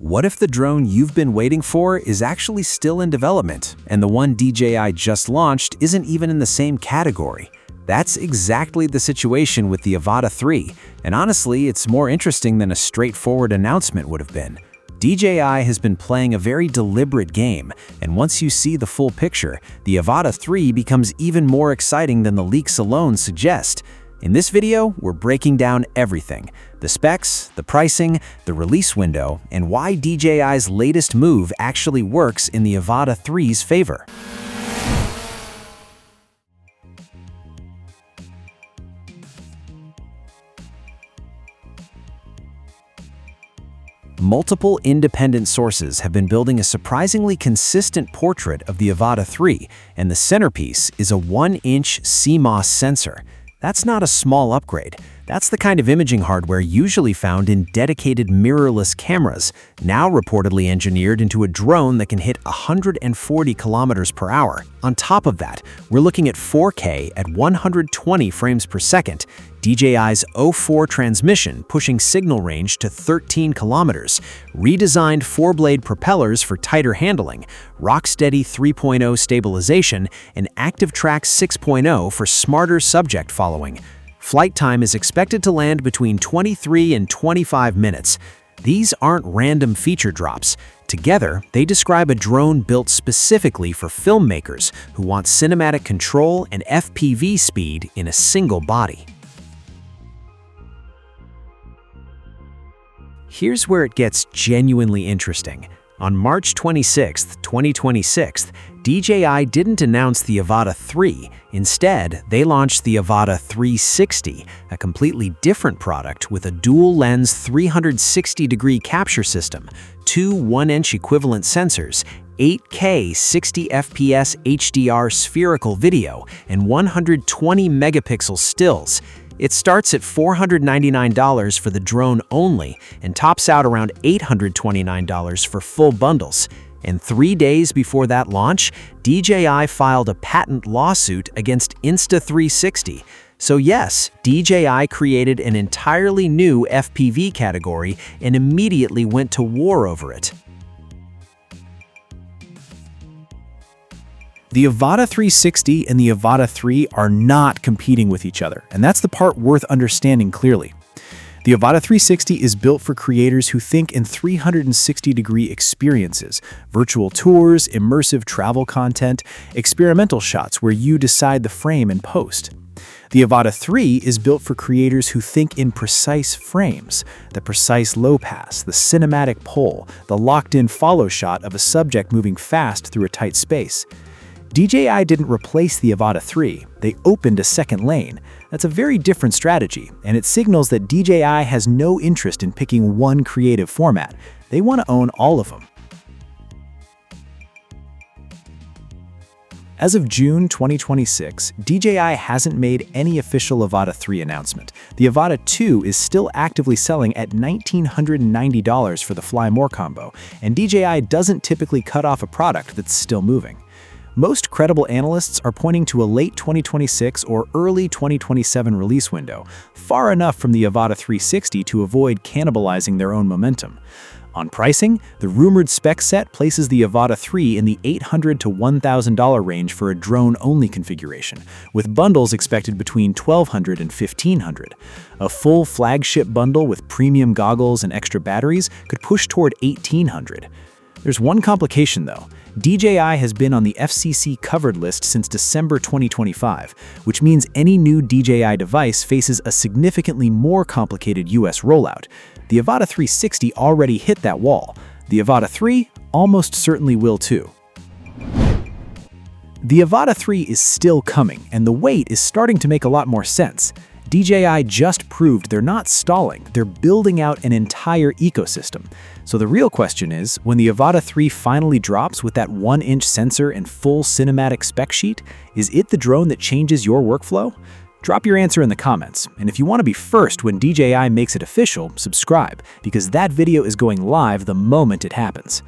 What if the drone you've been waiting for is actually still in development, and the one DJI just launched isn't even in the same category? That's exactly the situation with the Avata 3, and honestly, it's more interesting than a straightforward announcement would have been. DJI has been playing a very deliberate game, and once you see the full picture, the Avata 3 becomes even more exciting than the leaks alone suggest. In this video, we're breaking down everything: the specs, the pricing, the release window, and why DJI's latest move actually works in the Avata 3's favor. Multiple independent sources have been building a surprisingly consistent portrait of the Avata 3, and the centerpiece is a 1-inch CMOS sensor. That's not a small upgrade. That's the kind of imaging hardware usually found in dedicated mirrorless cameras, now reportedly engineered into a drone that can hit 140 kilometers per hour. On top of that, we're looking at 4K at 120 frames per second, DJI's O4 transmission pushing signal range to 13 kilometers, redesigned 4-blade propellers for tighter handling, Rocksteady 3.0 stabilization, and ActiveTrack 6.0 for smarter subject following. Flight time is expected to land between 23 and 25 minutes. These aren't random feature drops. Together, they describe a drone built specifically for filmmakers who want cinematic control and FPV speed in a single body. Here's where it gets genuinely interesting. On March 26, 2026, DJI didn't announce the Avata 3. Instead, they launched the Avata 360, a completely different product with a dual-lens 360-degree capture system, two 1-inch equivalent sensors, 8K 60 FPS HDR spherical video, and 120 megapixel stills. It starts at $499 for the drone only and tops out around $829 for full bundles. And 3 days before that launch, DJI filed a patent lawsuit against Insta360. So yes, DJI created an entirely new FPV category and immediately went to war over it. The Avata 360 and the Avata 3 are not competing with each other, and that's the part worth understanding clearly. The Avata 360 is built for creators who think in 360-degree experiences, virtual tours, immersive travel content, experimental shots where you decide the frame and post. The Avata 3 is built for creators who think in precise frames, the precise low pass, the cinematic pull, the locked-in follow shot of a subject moving fast through a tight space. DJI didn't replace the Avata 3, they opened a second lane. That's a very different strategy, and it signals that DJI has no interest in picking one creative format. They want to own all of them. As of June 2026, DJI hasn't made any official Avata 3 announcement. The Avata 2 is still actively selling at $1,990 for the Fly More combo, and DJI doesn't typically cut off a product that's still moving. Most credible analysts are pointing to a late 2026 or early 2027 release window, far enough from the Avata 360 to avoid cannibalizing their own momentum. On pricing, the rumored spec set places the Avata 3 in the $800 to $1,000 range for a drone-only configuration, with bundles expected between $1,200 and $1,500. A full flagship bundle with premium goggles and extra batteries could push toward $1,800. There's one complication though. DJI has been on the FCC covered list since December 2025, which means any new DJI device faces a significantly more complicated US rollout. The Avata 360 already hit that wall. The Avata 3 almost certainly will too. The Avata 3 is still coming, and the wait is starting to make a lot more sense. DJI just proved they're not stalling, they're building out an entire ecosystem. So the real question is, when the Avata 3 finally drops with that 1-inch sensor and full cinematic spec sheet, is it the drone that changes your workflow? Drop your answer in the comments, and if you want to be first when DJI makes it official, subscribe, because that video is going live the moment it happens.